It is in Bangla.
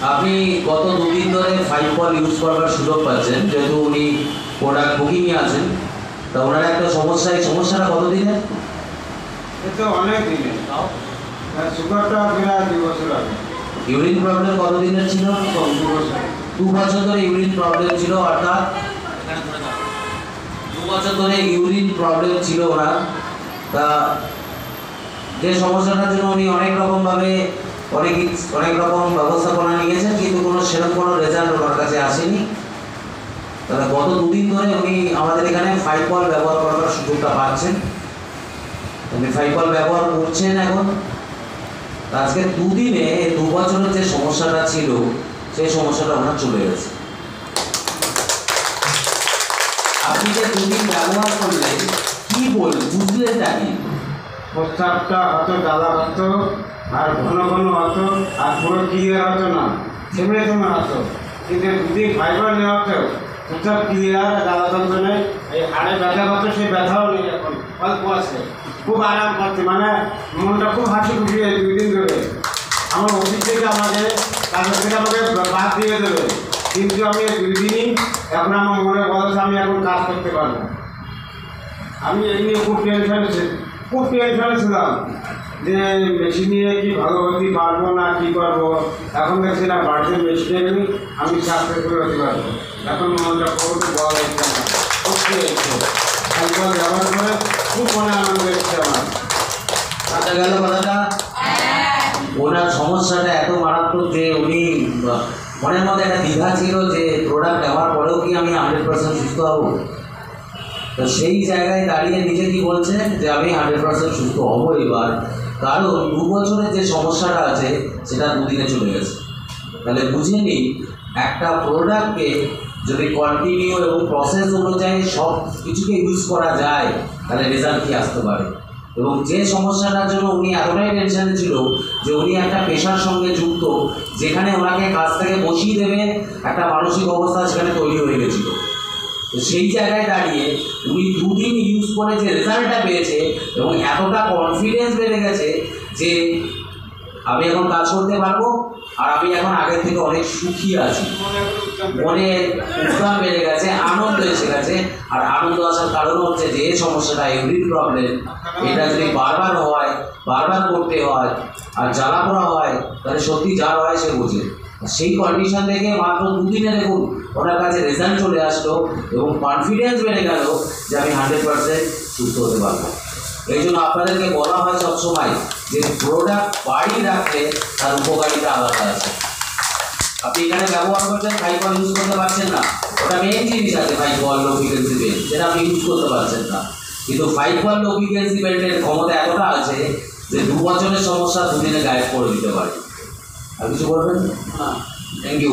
আপনি গত দুদিন ধরে ফাইকল ইউজ করবার সুযোগ পাচ্ছেন, যেহেতু উনি প্রোডাক্ট বুকিংয়ে আছেন। তা ওনার একটা সমস্যা, এই সমস্যাটা কতদিনে? এটা অনেক দিনে, সুগারটা প্রায় 2 বছর আগে। ইউরিন প্রবলেম কতদিনের ছিল? 2 বছর। 2 বছর ধরে ইউরিন প্রবলেম ছিল, অর্থাৎ 2 বছর ধরে ইউরিন প্রবলেম ছিল ওনার। তা যে সমস্যাটার জন্য উনি অনেক রকমভাবে অনেক রকম ব্যবস্থাপনা নিয়েছেন, কিন্তু সেরকম কোনো রেজাল্ট ওনার কাছে আসেনি। তাহলে গত দুদিন ধরে উনি আমাদের এখানে ফাইকল ব্যবহার করার সুযোগটা পাচ্ছেন। উনি ফাইকল ব্যবহার করছেন এখন। আজকে দুদিনে 2 বছরের যে সমস্যাটা ছিল, সেই সমস্যাটা ওনার চলে গেছে। আপনি যে 2 দিন ব্যবহার করলেন, কি বুঝলেন নাকি? প্রস্তাবটা হতো জ্বালা হতো, আর ঘন ঘন হতো, আর পুরো ক্লিয়ার হতো না, থেমে হতো। কিন্তু 2 দিন ফাইবার নেওয়া হতো, প্রস্তাব ক্লিয়ার, জ্বালা যন্ত্রণে এই হাড়ে ব্যথা হতো, সেই ব্যথাও নেই এখন, অল্প আছে, খুব আরাম করছে। মানে মনটা খুব হাসি খুশি 2 দিন ধরে। আমার অফিস থেকে আমাকে কাগজ থেকে আমাকে বাদ দিয়ে দেবে, কিন্তু আমি 2 দিনই এখন আমার মনে বলছে আমি এখন কাজ করতে পারবো। আমি এই নিয়ে খুব টেনশনে ছিলাম যে মেশিন নিয়ে কি ভালো হতে পারবো না, কী করবো। এখন দেখছি না, বাড়িতে মেশিনে নিই, আমি সাকসেসফুল হতে পারবো। এখন মনটা খুব বড় হয়েছে আমার, খুব ফাইকল ব্যবহার করে খুব মনে আনন্দ এসছে আমার। কাটা গেল কথাটা। ওনার সমস্যাটা এত মারাত্মক যে উনি মনের মধ্যে একটা দ্বিধা ছিল যে প্রোডাক্ট নেওয়ার পরেও কি আমি 100% সুস্থ হব। তো সেই জায়গায় দাঁড়িয়ে নিজে কি বলছেন যে আমি 100% সুস্থ হব এবার, কারণ 2 বছরের যে সমস্যাটা আছে সেটা 2 দিনে চলে গেছে। তাহলে বুঝে নিন, একটা প্রোডাক্টকে যদি কন্টিনিউ এবং প্রসেস অনুযায়ী সব কিছুকে ইউজ করা যায়, তাহলে রেজাল্ট কি আসতে পারে। এবং যে সমস্যাটার জন্য উনি এতটাই টেনশনে ছিল যে উনি একটা পেশার সঙ্গে যুক্ত, যেখানে ওনাকে কাজ থেকে বসিয়ে দেবে একটা মানসিক অবস্থা সেখানে তৈরি হয়ে গেছিল। তো সেই জায়গায় দাঁড়িয়ে উনি 2 দিন ইউজ করে যে রেজাল্টটা পেয়েছে, এবং এতটা কনফিডেন্স বেড়ে গেছে যে আমি এখন কাজ করতে পারবো, আর আমি এখন আগের থেকে অনেক সুখী আছি, মনে উৎসাহ বেড়ে গেছে, আনন্দ এসে গেছে। আর আনন্দ আসার কারণ হচ্ছে যে সমস্যাটা ইউরিন প্রবলেম, এটা যদি বারবার হয়, বারবার করতে হয়, আর জ্বালা পোড়া হয়, তাহলে সত্যি যা হয় সে বোঝে। সেই কন্ডিশন থেকে মাত্র 2 দিনে দেখুন ওনার কাছে রেজাল্ট চলে আসলো, এবং কনফিডেন্স বেড়ে গেল যে আমি 100% সুস্থ হতে পারবো। এই জন্য আপনাদেরকে বলা হয় সবসময় যে প্রোডাক্ট বাড়ি রাখলে তার উপকারিতা আলাদা আছে। আপনি এখানে ব্যবহার করছেন, ফাইকল ইউজ করতে পারছেন না, ওটা মেইন জিনিস আছে ফাইকল লো ফ্রিকোয়েন্সি বেল্ট, যেটা আপনি ইউজ করতে পারছেন না। কিন্তু ফাইকল লো ফ্রিকোয়েন্সি বেল্টের ক্ষমতা এতটা আছে যে 2 বছরের সমস্যা 2 দিনে গায়েব করে দিতে পারে। আর কিছু বলবেন? Thank you.